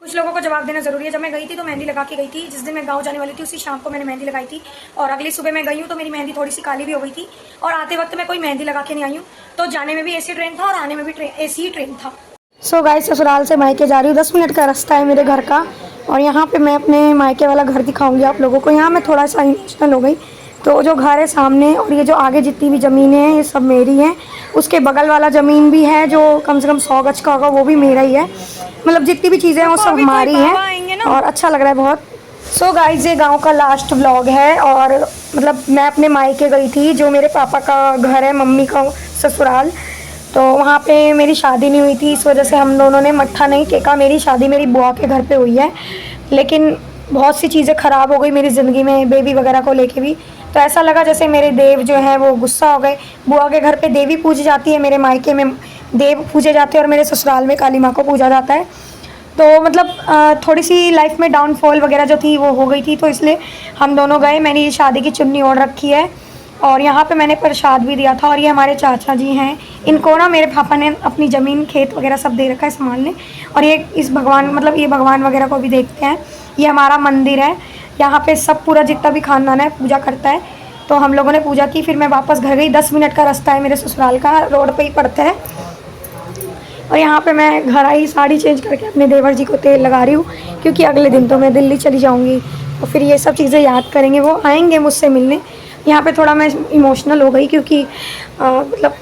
कुछ लोगों को जवाब देना जरूरी है। जब मैं गई थी तो मेहंदी लगा के गई थी। जिस दिन मैं गांव जाने वाली थी उसी शाम को मैंने मेहंदी लगाई थी और अगली सुबह मैं गई हूँ तो मेरी मेहंदी थोड़ी सी काली भी हो गई थी और आते वक्त मैं कोई मेहंदी लगा के नहीं आई हूँ। तो जाने में भी ऐसी ट्रेन था और आने में भी ऐसी ही ट्रेन था। सो गाइस, ससुराल से मायके जा रही हूँ। 10 मिनट का रास्ता है मेरे घर का और यहाँ पे मैं अपने मायके वाला घर दिखाऊंगी आप लोगों को। यहाँ मैं थोड़ा सा इमोशनल हो गई। तो जो घर है सामने और ये जो आगे जितनी भी ज़मीनें हैं ये सब मेरी हैं। उसके बगल वाला ज़मीन भी है जो कम से कम 100 गज का होगा, वो भी मेरा ही है। मतलब जितनी भी चीज़ें हैं वो सब हमारी हैं और अच्छा लग रहा है बहुत। सो गाइस, ये गांव का लास्ट व्लॉग है और मतलब मैं अपने मायके गई थी जो मेरे पापा का घर है, मम्मी का ससुराल। तो वहाँ पे मेरी शादी नहीं हुई थी, इस वजह से हम दोनों ने मट्ठा नहीं टेका। मेरी शादी मेरी बुआ के घर पे हुई है, लेकिन बहुत सी चीज़ें ख़राब हो गई मेरी ज़िंदगी में, बेबी वगैरह को लेके भी। तो ऐसा लगा जैसे मेरे देव जो हैं वो गुस्सा हो गए। बुआ के घर पे देवी पूजी जाती है, मेरे मायके में देव पूजे जाते हैं और मेरे ससुराल में काली माँ को पूजा जाता है। तो मतलब थोड़ी सी लाइफ में डाउनफॉल वगैरह जो थी वो हो गई थी, तो इसलिए हम दोनों गए। मैंने ये शादी की चुन्नी ओढ़ रखी है और यहाँ पे मैंने प्रसाद भी दिया था। और ये हमारे चाचा जी हैं, इनको ना मेरे पापा ने अपनी ज़मीन खेत वगैरह सब दे रखा है संभालने। और ये इस भगवान मतलब ये भगवान वगैरह को भी देखते हैं। ये हमारा मंदिर है, यहाँ पे सब पूरा जितना भी खानदान है पूजा करता है। तो हम लोगों ने पूजा की, फिर मैं वापस घर गई। 10 मिनट का रास्ता है मेरे ससुराल का, रोड पर ही पड़ता है। और यहाँ पे मैं घर आई, साड़ी चेंज करके अपने देवर जी को तेल लगा रही हूँ क्योंकि अगले दिन तो मैं दिल्ली चली जाऊँगी। तो फिर ये सब चीज़ें याद करेंगे, वो आएंगे मुझसे मिलने। यहाँ पे थोड़ा मैं इमोशनल हो गई क्योंकि मतलब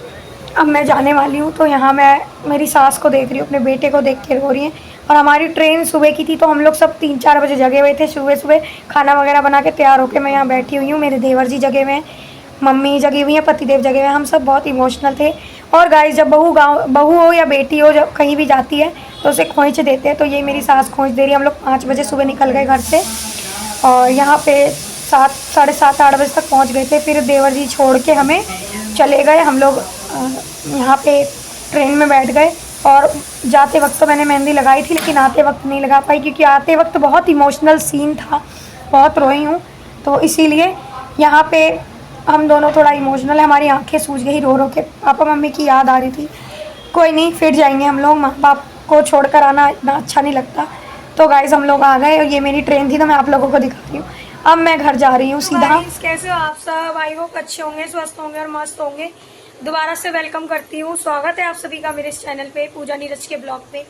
अब मैं जाने वाली हूँ। तो यहाँ मैं मेरी सास को देख रही हूँ, अपने बेटे को देख के रो रही हैं। और हमारी ट्रेन सुबह की थी तो हम लोग सब 3-4 बजे जगे हुए थे। सुबह सुबह खाना वगैरह बना के तैयार होकर मैं यहाँ बैठी हुई हूँ। मेरे देवर जी जगे हुए हैं, मम्मी जगी हुई हैं, पतिदेव जगे हुए हैं। हम सब बहुत इमोशनल थे। और गाइस, जब बहू हो या बेटी हो, जब कहीं भी जाती है तो उसे खोंच देते हैं। तो ये मेरी सास खोंच दे रही है। हम लोग 5 बजे सुबह निकल गए घर से और यहाँ पे 7, साढ़े 7-8 बजे तक पहुँच गए थे। फिर देवर जी छोड़ के हमें चले गए। हम लोग यहाँ पे ट्रेन में बैठ गए और जाते वक्त तो मैंने मेहंदी लगाई थी लेकिन आते वक्त नहीं लगा पाई क्योंकि आते वक्त बहुत इमोशनल सीन था, बहुत रोई हूँ। तो इसीलिए यहाँ पे हम दोनों थोड़ा इमोशनल है, हमारी आंखें सूज गई रो रो के। पापा मम्मी की याद आ रही थी। कोई नहीं, फिर जाएंगे हम लोग। माँ बाप को छोड़कर आना इतना अच्छा नहीं लगता। तो गाइस, हम लोग आ गए और ये मेरी ट्रेन थी तो मैं आप लोगों को दिखा रही हूँ। अब मैं घर जा रही हूँ सीधा। कैसे हो आप सब? आई होप अच्छे होंगे, स्वस्थ होंगे और मस्त होंगे। दोबारा से वेलकम करती हूँ, स्वागत है आप सभी का मेरे इस चैनल पे, पूजा नीरज के ब्लॉग पे।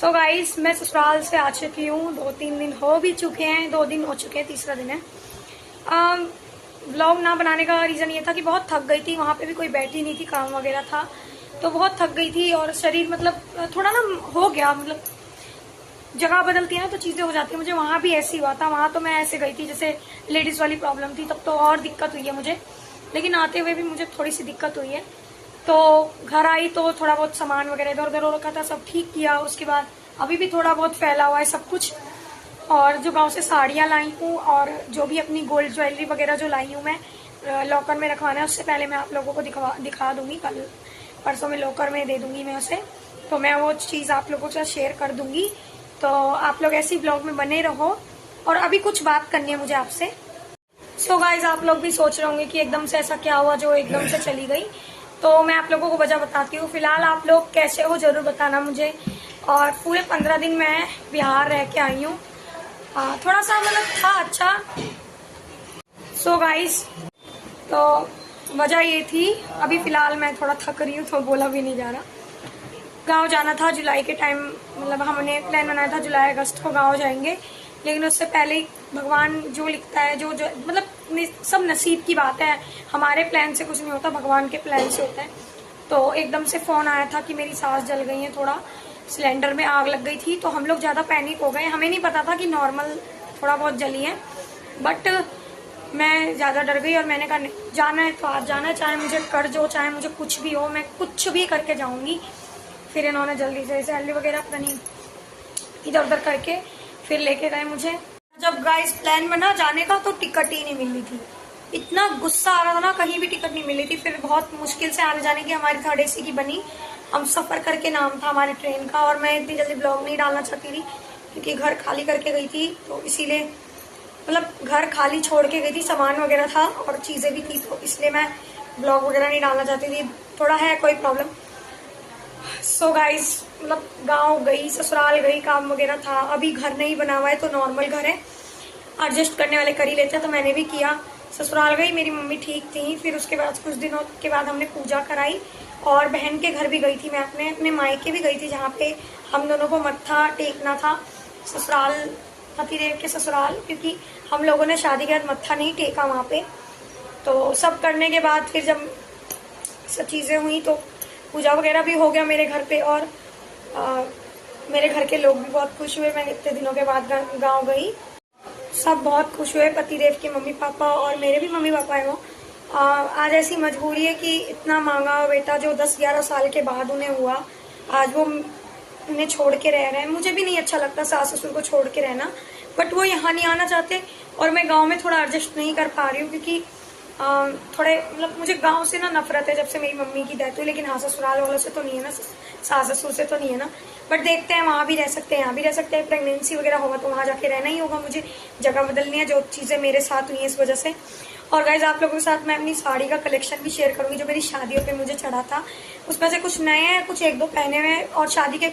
सो गाइस, मैं ससुराल से आ चुकी हूँ। 2-3 दिन हो भी चुके हैं, 2 दिन हो चुके हैं, तीसरा दिन है। व्लॉग ना बनाने का रीज़न ये था कि बहुत थक गई थी। वहाँ पे भी कोई बैठी नहीं थी, काम वगैरह था तो बहुत थक गई थी और शरीर मतलब थोड़ा ना हो गया, मतलब जगह बदलती है ना तो चीज़ें हो जाती है। मुझे वहाँ भी ऐसे हुआ था। वहाँ तो मैं ऐसे गई थी जैसे लेडीज़ वाली प्रॉब्लम थी, तब तो और दिक्कत हुई है मुझे। लेकिन आते हुए भी मुझे थोड़ी सी दिक्कत हुई है। तो घर आई तो थोड़ा बहुत सामान वगैरह इधर उधर हो रखा था, सब ठीक किया। उसके बाद अभी भी थोड़ा बहुत फैला हुआ है सब कुछ। और जो गांव से साड़ियाँ लाई हूँ और जो भी अपनी गोल्ड ज्वेलरी वगैरह जो लाई हूँ मैं लॉकर में रखवाना है, उससे पहले मैं आप लोगों को दिखा दूँगी। कल परसों में लॉकर में दे दूँगी मैं उसे, तो मैं वो चीज़ आप लोगों के साथ शेयर कर दूँगी। तो आप लोग ऐसे ही ब्लॉग में बने रहो। और अभी कुछ बात करनी है मुझे आपसे। सो गाइज, आप लोग भी सोच रहे होंगे कि एकदम से ऐसा क्या हुआ जो एकदम से चली गई। तो मैं आप लोगों को वजह बताती हूँ। फिलहाल आप लोग कैसे हो जरूर बताना मुझे। और पूरे 15 दिन मैं बिहार रह के आई हूँ। थोड़ा सा मतलब था अच्छा। सो गाइस, तो वजह ये थी, अभी फ़िलहाल मैं थोड़ा थक रही हूँ तो बोला भी नहीं जा रहा। गांव जाना था जुलाई के टाइम, मतलब हमने प्लान बनाया था जुलाई अगस्त को गांव जाएंगे। लेकिन उससे पहले ही भगवान जो लिखता है, जो मतलब सब नसीब की बात है। हमारे प्लान से कुछ नहीं होता, भगवान के प्लान से होता है। तो एकदम से फ़ोन आया था कि मेरी सास जल गई है, थोड़ा सिलेंडर में आग लग गई थी। तो हम लोग ज़्यादा पैनिक हो गए। हमें नहीं पता था कि नॉर्मल थोड़ा बहुत जली है, बट मैं ज़्यादा डर गई और मैंने कहा नहीं, जाना है तो आज जाना है, चाहे मुझे कर्ज हो, चाहे मुझे कुछ भी हो, मैं कुछ भी करके जाऊँगी। फिर इन्होंने जल्दी से सैलरी वगैरह पता नहीं इधर उधर करके फिर लेके गए मुझे। जब गाइस प्लान बना जाने का तो टिकट ही नहीं मिल रही थी। इतना गुस्सा आ रहा था ना, कहीं भी टिकट नहीं मिली थी। फिर बहुत मुश्किल से आने जाने की हमारी 3rd AC की बनी। हम सफ़र करके नाम था हमारी ट्रेन का। और मैं इतनी जल्दी ब्लॉग नहीं डालना चाहती थी क्योंकि घर खाली करके गई थी, तो इसीलिए मतलब घर खाली छोड़ के गई थी, सामान वगैरह था और चीज़ें भी थी, तो इसलिए मैं ब्लॉग वगैरह नहीं डालना चाहती थी। थोड़ा है कोई प्रॉब्लम। सो गाइस, मतलब गांव गई, ससुराल गई, काम वगैरह था। अभी घर नहीं बना हुआ है तो नॉर्मल घर है, एडजस्ट करने वाले कर ही लेते हैं, तो मैंने भी किया। ससुराल गई, मेरी मम्मी ठीक थी। फिर उसके बाद कुछ दिनों के बाद हमने पूजा कराई और बहन के घर भी गई थी। मैं अपने मायके भी गई थी, जहाँ पे हम दोनों को मत्था टेकना था, ससुराल, पतिदेव के ससुराल, क्योंकि हम लोगों ने शादी के बाद मत्था नहीं टेका वहाँ पे। तो सब करने के बाद फिर जब सब चीज़ें हुई तो पूजा वगैरह भी हो गया मेरे घर पे, और मेरे घर के लोग भी बहुत खुश हुए। मैं इतने दिनों के बाद गाँव गई, सब बहुत खुश हुए, पतिदेव के मम्मी पापा और मेरे भी मम्मी पापा है वो। आज ऐसी मजबूरी है कि इतना मांगा बेटा जो 10-11 साल के बाद उन्हें हुआ, आज वो उन्हें छोड़ के रह रहे हैं। मुझे भी नहीं अच्छा लगता सास ससुर को छोड़ के रहना, बट वो यहाँ नहीं आना चाहते और मैं गांव में थोड़ा एडजस्ट नहीं कर पा रही हूँ, क्योंकि थोड़े मतलब मुझे गांव से ना नफरत है जब से मेरी मम्मी की डेथ हुई। लेकिन हाँ, ससुराल वालों से तो नहीं है ना, सास ससुर से तो नहीं है ना, बट देखते हैं, वहाँ भी रह सकते हैं, यहाँ भी रह सकते हैं। प्रेगनेंसी वगैरह होगा तो वहाँ जाके रहना ही होगा, मुझे जगह बदलनी है, जो चीज़ें मेरे साथ हुई हैं इस वजह से। और गाइज, आप लोगों के साथ मैं अपनी साड़ी का कलेक्शन भी शेयर करूंगी जो मेरी शादियों पे मुझे चढ़ा था। उसमें से कुछ नए हैं, कुछ 1-2 पहने हुए हैं, और शादी के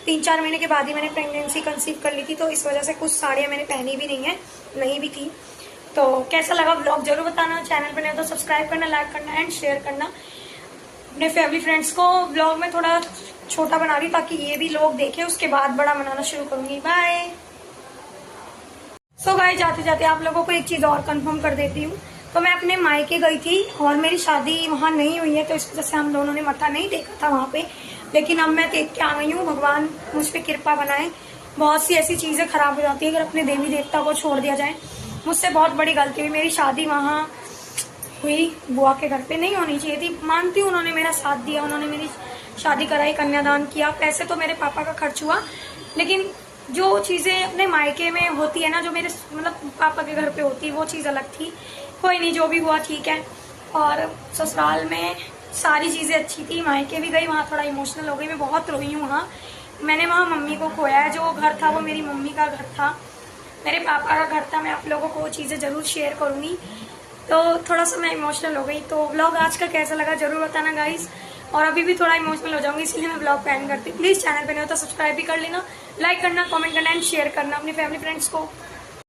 3-4 महीने के बाद ही मैंने प्रेगनेंसी कंसीव कर ली थी, तो इस वजह से कुछ साड़ियाँ मैंने पहनी भी नहीं है, नहीं भी थी। तो कैसा लगा ब्लॉग जरूर बताना, चैनल पर नहीं तो सब्सक्राइब करना, लाइक करना एंड शेयर करना। अपने फैमिली फ्रेंड्स को ब्लॉग में थोड़ा छोटा बना रही ताकि ये भी लोग देखें, उसके बाद बड़ा बनाना शुरू करूंगी। बाय। सो गाइस, जाते जाते आप लोगों को एक चीज और कंफर्म कर देती हूँ। तो मैं अपने मायके गई थी और मेरी शादी वहाँ नहीं हुई है, तो इस वजह से हम दोनों ने मत्था नहीं टेका था वहाँ पे। लेकिन अब मैं टेक के आ गई हूँ, भगवान मुझ पर कृपा बनाए। बहुत सी ऐसी चीजें खराब हो जाती है अगर अपने देवी देवता को छोड़ दिया जाए। मुझसे बहुत बड़ी गलती हुई, मेरी शादी वहाँ हुई बुआ के घर पे, नहीं होनी चाहिए थी। मानती हूँ उन्होंने मेरा साथ दिया, उन्होंने मेरी शादी कराई, कन्यादान किया, पैसे तो मेरे पापा का खर्च हुआ, लेकिन जो चीज़ें अपने मायके में होती है ना, जो मेरे मतलब पापा के घर पे होती है, वो चीज़ अलग थी। कोई नहीं, जो भी हुआ ठीक है। और ससुराल में सारी चीज़ें अच्छी थी, मायके भी गई, वहाँ थोड़ा इमोशनल हो गई, मैं बहुत रोई हूँ वहाँ। मैंने वहाँ मम्मी को खोया है, जो घर था वो मेरी मम्मी का घर था, मेरे पापा का घर था। मैं आप लोगों को वो चीज़ें ज़रूर शेयर करूँगी। तो थोड़ा सा मैं इमोशनल हो गई। तो व्लॉग आज का कैसा लगा जरूर बताना गाइस। और अभी भी थोड़ा इमोशनल हो जाऊंगी, इसलिए मैं व्लॉग पे एंड करती हूँ। प्लीज़ चैनल पे नहीं हो तो सब्सक्राइब भी कर लेना, लाइक करना, कमेंट करना एंड शेयर करना अपनी फैमिली फ्रेंड्स को।